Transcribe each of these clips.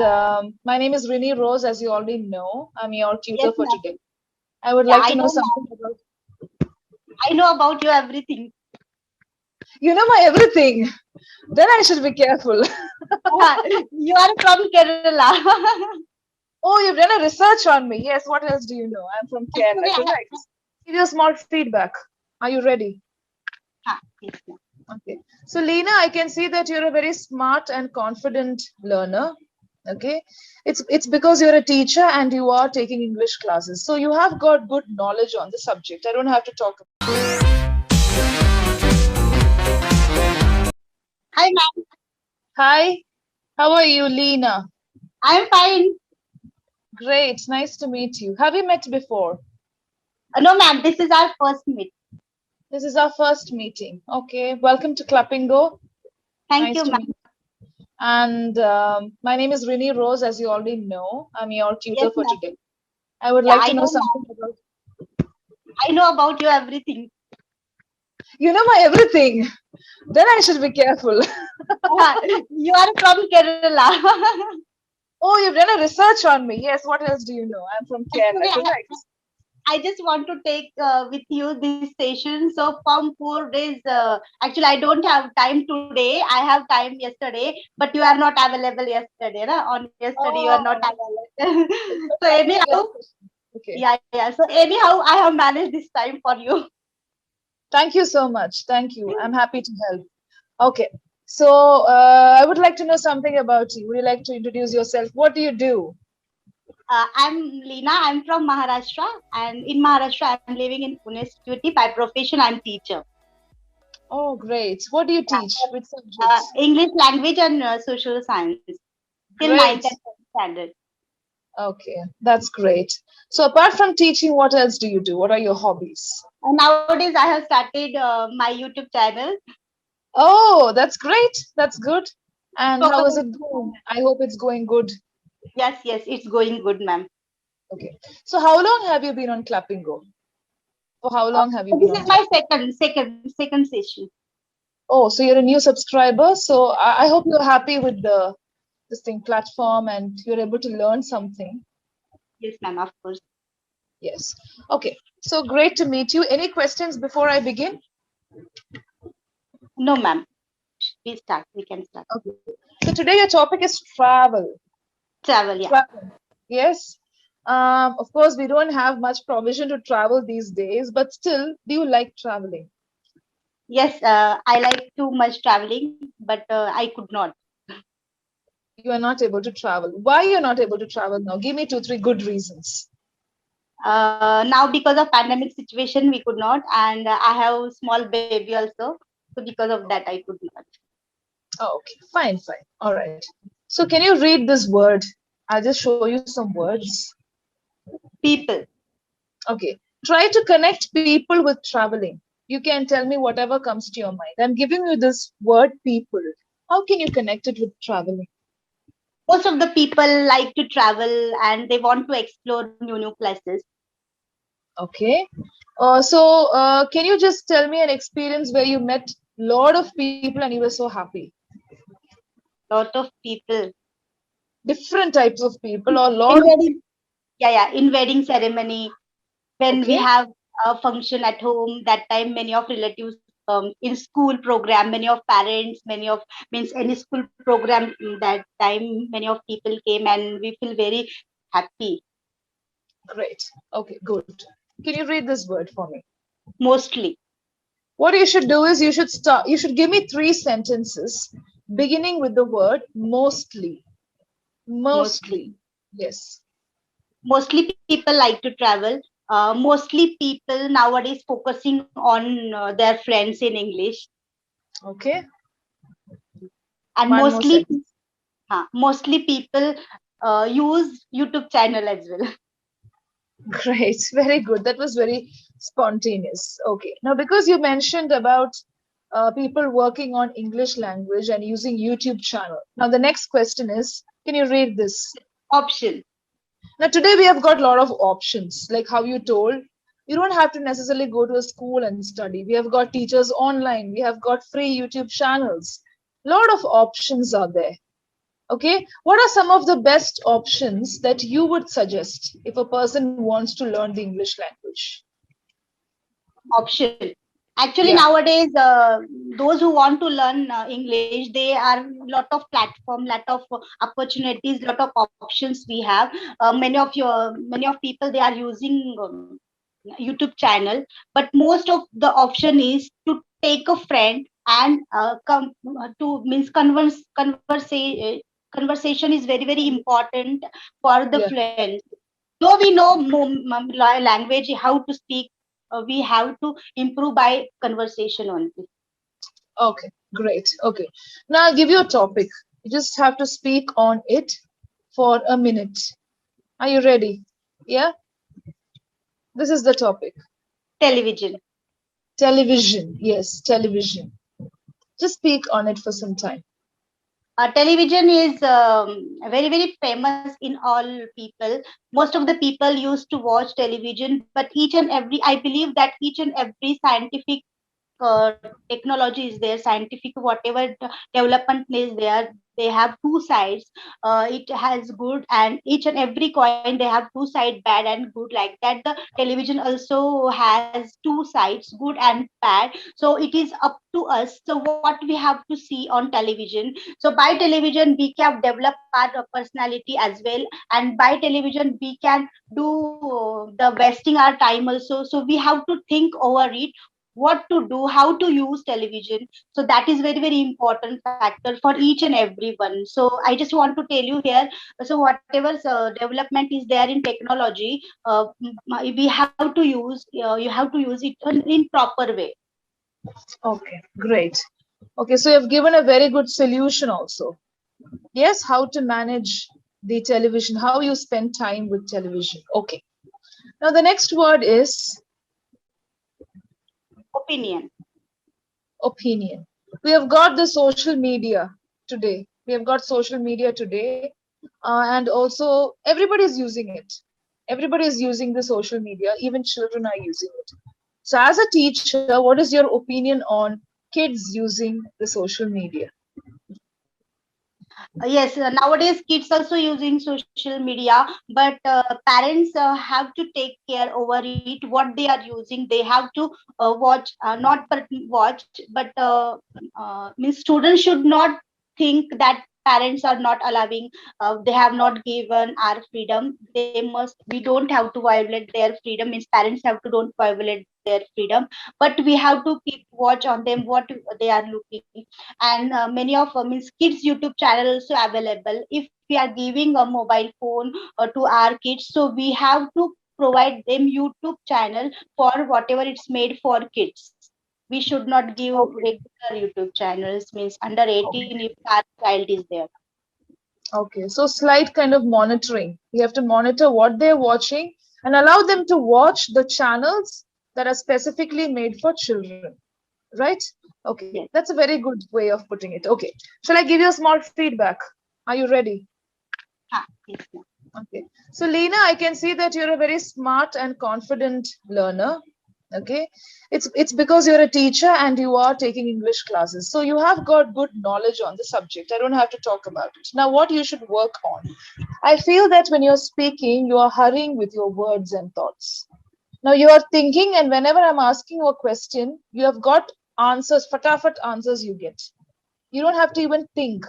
my name is Rini Rose, as you already know. I'm your Yes, tutor for ma'am. today. I would Yeah, like I to know know, something ma'am. about I know about you everything. you know my everything. Then I should be careful. You are from Kerala. Oh, you've done a research on me. Yes, what else do you know? I'm from Actually, Kerala, correct. Give you a small feedback. Are you ready? yes, ma'am. Okay. So, Lena, I can see that you're a very smart and confident learner. Okay. It's because you're a teacher and you are taking English classes. So you have got good knowledge on the subject. I don't have to talk. Hi, ma'am. Hi, how are you, Lena? I'm fine. Great, nice to meet you. Have we met before? No, ma'am. This is our first meet. This is our first meeting. Okay, welcome to Clappingo. Thank Nice you, to ma'am. meet you. And my name is Rini Rose, as you already know. I'm your Yes, tutor for ma'am. today. I would Yeah, like I to know know, something ma'am. about I know about you everything. you know my everything. Then I should be careful. You are from Kerala. Oh, you've done a research on me. Yes, what else do you know? I'm from Actually, Kerala, correct. I just want to take with you this session. So from 4 days, actually I don't have time today. I have time yesterday, but you are not available yesterday. Na? On yesterday you are not Oh, available. it's So a family anyhow, discussion. Okay. yeah. So anyhow, I have managed this time for you. Thank you so much. Thank you. I'm happy to help. Okay. So I would like to know something about you. Would you like to introduce yourself? What do you do? I'm Leena. I'm from Maharashtra, and in Maharashtra I'm living in Pune city. By profession, I'm teacher. Oh, great. What do you teach? Which Uh, subjects? English language and social science till ninth and Great. 10th standard. Okay, that's great. So apart from teaching, what else do you do? What are your hobbies? And nowadays, I have started my YouTube channel. Oh, that's great. That's good. And how is Focus. it going? I hope it's going good. Yes, it's going good, ma'am. Okay. So how long have you been on Clappingo? For how long have you This been is on my Clappingo? second session. Oh, so you're a new subscriber. So I hope you're happy with the this thing platform and you're able to learn something. Yes, ma'am, of course. Yes. Okay. So great to meet you. Any questions before I begin? No, ma'am. We start. We can start. Okay. So today your topic is travel. Travel, yeah. Travel. Yes. Of course, we don't have much provision to travel these days, but still, do you like traveling? Yes, I like too much traveling, but I could not. You are not able to travel. Why you're not able to travel now? Give me two, three good reasons. Now because of pandemic situation, we could not, and I have small baby also. So because of that, I could not. Oh, okay. Fine, fine. All right. So can you read this word? I'll just show you some words. People. Okay. Try to connect people with traveling. You can tell me whatever comes to your mind. I'm giving you this word people. How can you connect it with traveling? Most of the people like to travel and they want to explore new places. Okay. Can you just tell me an experience where you met a lot of people and you were so happy? Lot of people Different types of people or a in lot of wedding. Yeah, in wedding ceremony when we okay. have a function at home. That time, many of relatives in school program, many of parents, many of means any school program. That time, many of people came and we feel very happy. Great. Okay, good. Can you read this word for me? Mostly, What you should do is you should give me three sentences beginning with the word mostly. mostly, Mostly. Yes. mostly people like to travel. Mostly people nowadays focusing on their friends in English, Okay. and One more sentence. mostly people use YouTube channel as well. Great, very good. That was very spontaneous. Okay. Now, because you mentioned about people working on English language and using YouTube channel. Now, the next question is, can you read this? Option. Now, today we have got a lot of options, like how you told. You don't have to necessarily go to a school and study. We have got teachers online. We have got free YouTube channels. A lot of options are there. Okay, what are some of the best options that you would suggest if a person wants to learn the English language? Option. Actually, Yeah, nowadays, those who want to learn English, they are lot of platform, lot of opportunities, lot of options we have. Many of people, they are using YouTube channel, but most of the option is to take a friend and come to means conversation is very very important for the yeah. friends. Though we know language, how to speak, we have to improve by conversation only. Okay, great. Okay. Now I'll give you a topic. You just have to speak on it for a minute. Are you ready? Yeah, this is the topic. Television. Television. Yes, television. Just speak on it for some time. Television is very very famous in all people. Most of the people used to watch television, but each and every, I believe that each and every scientific technology is there, scientific whatever development is there, they have two sides. It has good, and each and every coin they have two side, bad and good, like that the television also has two sides, good and bad. So it is up to us, so what we have to see on television. So by television we can develop our personality as well, and by television we can do the wasting our time also. So we have to think over it, what to do, how to use television. So that is very very important factor for each and everyone. So I just want to tell you here, so whatever development is there in technology, we have to use, you have to use it in proper way. Okay, great. Okay, so you've given a very good solution also. Yes, how to manage the television, how you spend time with television. Okay. Now the next word is Opinion. opinion. We have got the social media today. We have got social media today, and also everybody is using it. Everybody is using the social media. Even children are using it. So, as a teacher, what is your opinion on kids using the social media? Yes, nowadays kids also using social media, but parents have to take care over it. What they are using, they have to watch, not but watch, but means students should not think that parents are not allowing. They have not given our freedom. They must. We don't have to violate their freedom. Means parents have to don't violate their freedom, but we have to keep watch on them what they are looking. And many of means kids YouTube channel also available. If we are giving a mobile phone to our kids, so we have to provide them YouTube channel for whatever it's made for kids. We should not give Okay. regular YouTube channels, means under 18 Okay. if our child is there. Okay. So, slight kind of monitoring. We have to monitor what they're watching and allow them to watch the channels that are specifically made for children. Right? Okay. Yes. That's a very good way of putting it. Okay. Shall I give you a small feedback? Are you ready? Yes, ma'am. Okay. So, Lena, I can see that you're a very smart and confident learner. Okay. It's because you're a teacher and you are taking English classes. So you have got good knowledge on the subject. I don't have to talk about it. Now, what you should work on. I feel that when you're speaking, you are hurrying with your words and thoughts. Now you are thinking, and whenever I'm asking you a question, you have got answers, fatafat answers you get. You don't have to even think.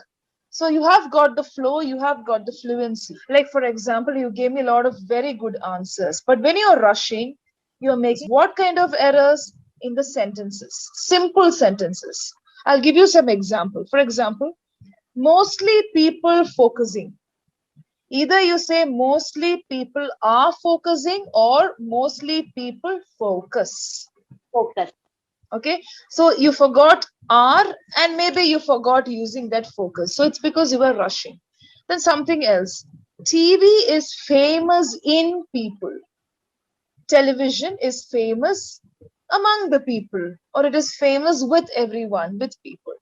So you have got the flow, you have got the fluency. Like, for example, you gave me a lot of very good answers. But when you're rushing, you're making what kind of errors in the sentences? Simple sentences. I'll give you some example. For example, mostly people focusing. Either you say mostly people are focusing or mostly people focus. Focus. Okay, so you forgot are, and maybe you forgot using that focus, so it's because you were rushing. Then something else, TV is famous in people, television is famous among the people, or it is famous with everyone, with people.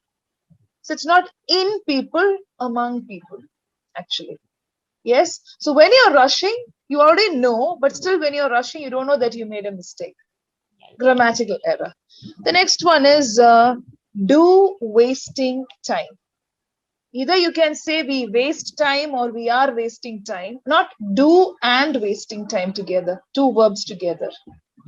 So it's not in people, among people, actually. Yes, so when you're rushing, you already know, but still when you're rushing, you don't know that you made a mistake, grammatical error. The next one is do wasting time. Either you can say we waste time or we are wasting time, not do and wasting time together, two verbs together.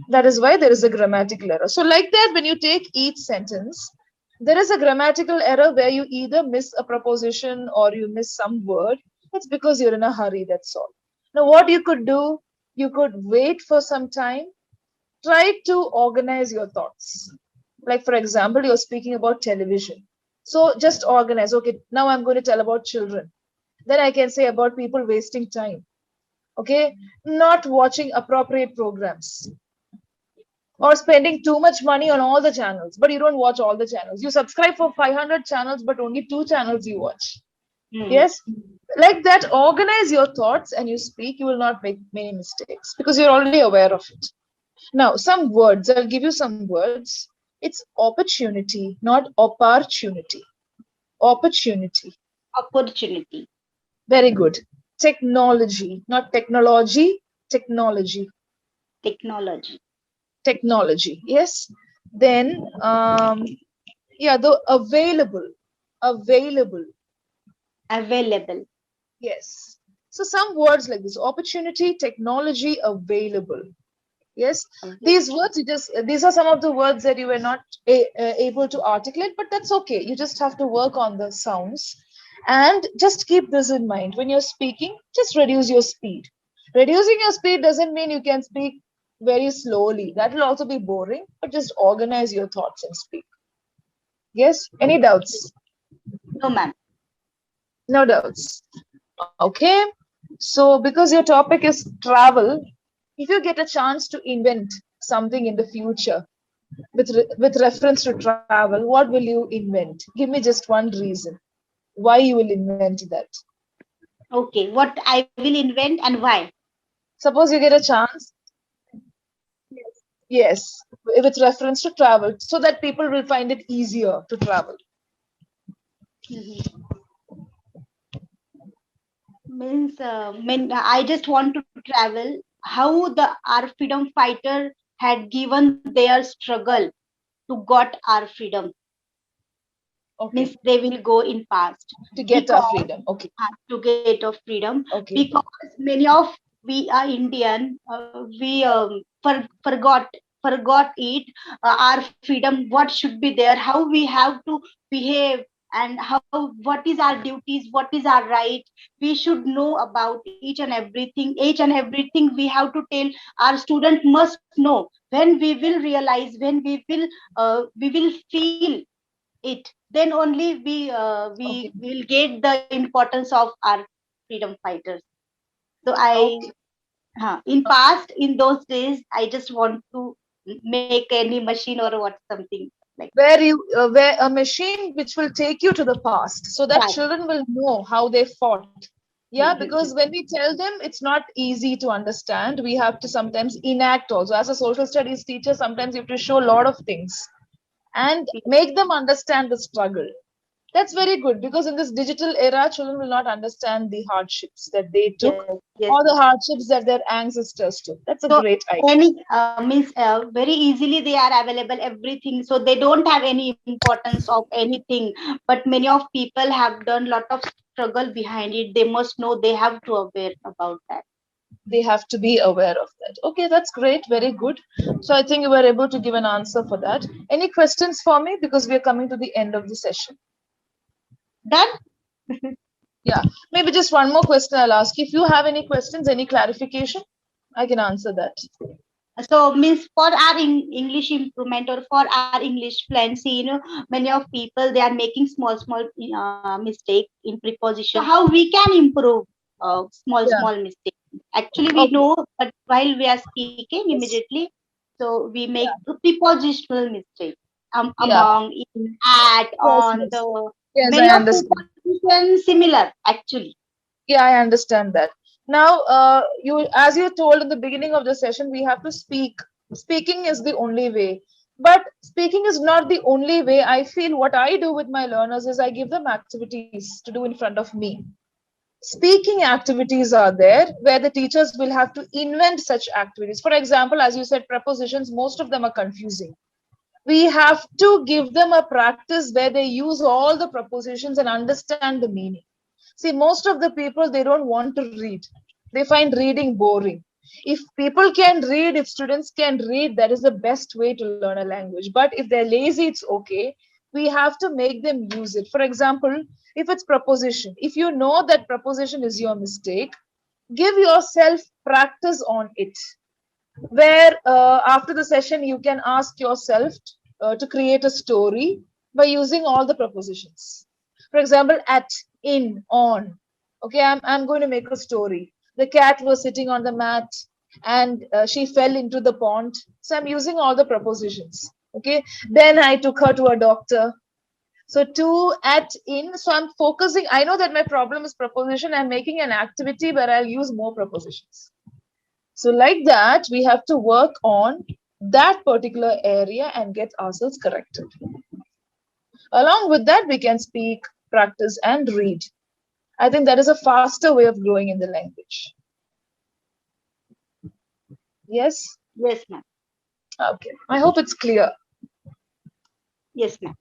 That is why there is a grammatical error. So, like that, when you take each sentence, there is a grammatical error where you either miss a preposition or you miss some word. It's because you're in a hurry, that's all. Now, what you could do, you could wait for some time, try to organize your thoughts. Like, for example, you're speaking about television. So, just organize. Okay, now I'm going to tell about children. Then I can say about people wasting time. Okay, not watching appropriate programs or spending too much money on all the channels, but you don't watch all the channels. You subscribe for 500 channels, but only two channels you watch. Yes, like that, organize your thoughts and you speak, you will not make many mistakes because you're already aware of it. Now, some words, I'll give you some words. It's opportunity, not opportunity. Opportunity. Opportunity. Very good. Technology, not technology, technology. Technology. Technology, yes. Then, yeah, the available, available. Available. Yes. So some words like this: opportunity, technology, available. Yes, these words, these are some of the words that you were not able to articulate, but that's okay. You just have to work on the sounds and just keep this in mind. When you're speaking, just reduce your speed. Reducing your speed doesn't mean you can speak very slowly. That will also be boring, but just organize your thoughts and speak. Yes, any doubts? No, ma'am. No doubts. Okay, so because your topic is travel, if you get a chance to invent something in the future with reference to travel, what will you invent? Give me just one reason why you will invent that. Okay, what I will invent and why? Suppose you get a chance, yes, with reference to travel, so that people will find it easier to travel. Mean, I just want to travel. How our freedom fighter had given their struggle to got our freedom. Okay. Means they will go in past To get our freedom. Okay. To get our freedom. Okay. Because many of we are Indian, we forgot it. Our freedom, what should be there, how we have to behave, and how what is our duties, what is our right. We should know about each and everything we have to tell. Our student must know. When we will realize, when we will feel it, then only we Okay. will get the importance of our freedom fighters. So in past, in those days, I just want to make any machine or what something like where a machine which will take you to the past so that that. children will know how they fought. Yeah, because when we tell them, it's not easy to understand. We have to sometimes enact also. As a social studies teacher, sometimes you have to show a lot of things and make them understand the struggle. That's very good because in this digital era, children will not understand the hardships that they took or the hardships that their ancestors took. That's a great idea. Any means very easily they are available everything, so they don't have any importance of anything. But many of people have done lot of struggle behind it. They must know. They have to aware about that. They have to be aware of that. Okay, that's great. Very good. So I think you were able to give an answer for that. Any questions for me? Because we are coming to the end of the session. Done? Yeah, maybe just one more question I'll ask. If you have any questions, any clarification, I can answer that. So means for our English improvement or for our English fluency, many of people, they are making small mistake in preposition. So how we can improve small mistake? Actually, we know, but while we are speaking immediately, so we make a prepositional mistake among, in, at, on, the. Many of preposition similar actually. Yeah, I understand that. Now, as you told in the beginning of the session, we have to speak. Speaking is the only way. But speaking is not the only way. I feel what I do with my learners is I give them activities to do in front of me. Speaking activities are there where the teachers will have to invent such activities. For example, as you said, prepositions, most of them are confusing. we have to give them a practice where they use all the prepositions and understand the meaning. See, most of the people, they don't want to read. They find reading boring. If people can read, if students can read, that is the best way to learn a language. But if they're lazy, it's okay. We have to make them use it. For example, if it's preposition, if you know that preposition is your mistake, give yourself practice on it, where after the session you can ask yourself to create a story by using all the prepositions. For example, at, in, on. Okay, I'm going to make a story. The cat was sitting on the mat and she fell into the pond. So I'm using all the prepositions. Okay, then I took her to a doctor. So to, at, in. So I'm focusing. I know that my problem is preposition. I'm making an activity where I'll use more prepositions. So like that, we have to work on that particular area and get ourselves corrected. Along with that, we can speak, practice, and read. I think that is a faster way of growing in the language. Yes? Yes, ma'am. Okay. I hope it's clear. Yes, ma'am.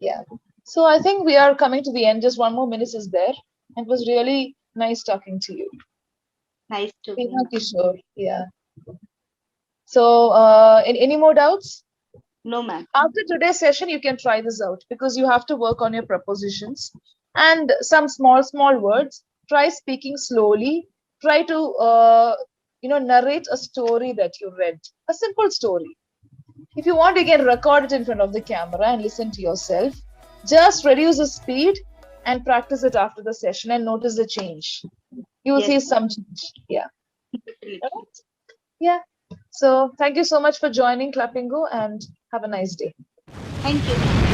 Yeah. So I think we are coming to the end. Just one more minute is there. It was really nice talking to you. Nice to meet Seema you. Kishore. Yeah. So any more doubts? No, ma'am. After today's session, you can try this out because you have to work on your prepositions and some small words. Try speaking slowly. Try to narrate a story that you read, a simple story. If you want, you can record it in front of the camera and listen to yourself. Just reduce the speed and practice it after the session and notice the change. You will Yes, see ma'am. some change. Yeah. Definitely. Yeah. So thank you so much for joining Clappingo and have a nice day. Thank you.